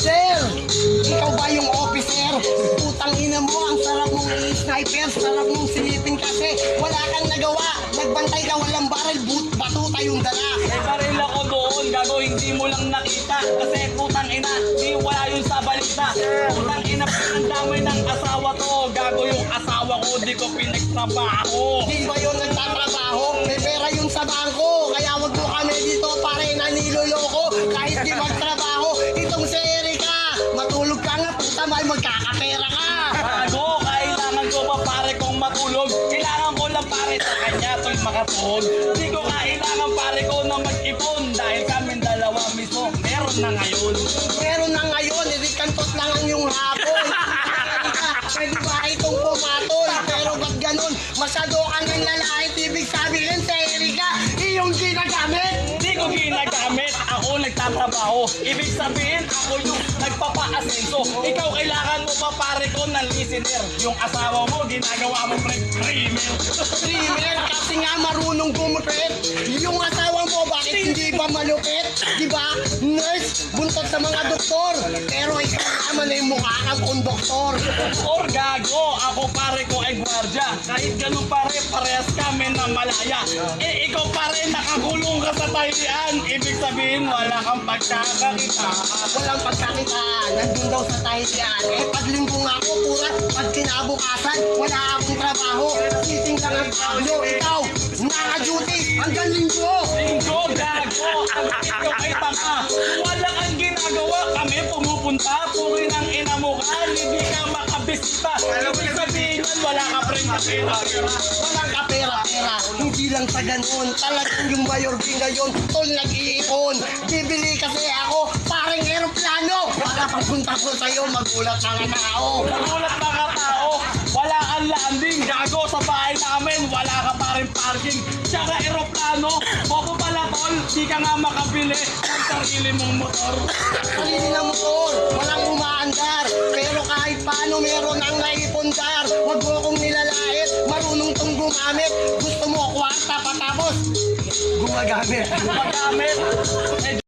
Sir, ikaw ba yung officer? Putang ina mo, ang sarap mong i-sniper, sarap mong silipin kasi wala kang nagawa. Nagbantay ka, walang baril, batuta yung dala. May baril ako doon, gago, hindi mo lang nakita. Kasi putang ina, di wala yun sa balita. Putang ina, pinandamay ng asawa to. Gago yung asawa ko, di ko pinagtrabaho. Di ba yun nagtatrabaho? May pera yun sa bangko. Kaya wag mo kami dito pare na niloloko. Kahit di magtrabaho, itong si Erika. Matulog ka nga, puta may magkakapera ka. Gago, kailangan ko ba pare kong matulog? Kailangan ko lang pare sa kanya tol makatulog. Di ko kailangan pare ko na mag-ipon. Dahil kaming dalawa mismo, meron na ngayon. Meron na ngayon, irikantot lang ang yung hapon. Erika, pwede ba itong pumatol? Pero ba't ganun? Masyado kang yung lalait. Ibig sabihin sa Erika, iyong ginagamit. Hindi ko ginagamit, ako nagtatrabaho. Ibig sabihin, ako yung nagpapa-asenso. Ikaw kailangan mo pa pare ko ng listener. Yung asawa mo, ginagawa mo pre-premier. Trimmer, kasi nga marunong gumupit. Yung asawa mo, bakit hindi ba malupit? Diba? Nurse, buntot sa mga doktor. Pero ikaw naman ay mukha kang konduktor. Or gago, ako pare ko ay gwardya. Kahit ganun pare, parehas kami na malaya. Eh ikaw pare, nakakulong ka sa tahian. Ibig sabihin, wala kang pagkakakita. Walang pagkakitaan, nandun daw sa tahiyan. Eh paglinggo nga ako, pura, pag kinabukasan, wala akong trabaho. Sising lang ang Pablo, ikaw, naka-duty hanggang linggo. Linggo, gago, ang ikaw ay tanga. Wala kang ginagawa, kami pumupunta. Puri ng ina mo ka, hindi ka makabisita. Ibig sabihin yan, wala ka pera. Walang kapera-pera, hindi lang sa ganun. Talagang yung mayorgi ngayon, tol nag-iipon. Bibili kasi ako, parang aeroplano. Para pagpunta ko sa'yo, magulat mga tao. Nagulat mga tao, wala kang landing. Gago sa bahay namin, wala ka pa rin parking. Tsaka aeroplano, bobo pala tol, di ka nga makabili ng sarili mong motor. Sarili na motor, walang umaandar. Pero kahit paano meron ang naipundar. Huwag mo akong nilalait, marunong tong gumamit. Gusto mo kwarta patapos, gumagamit. Magamit.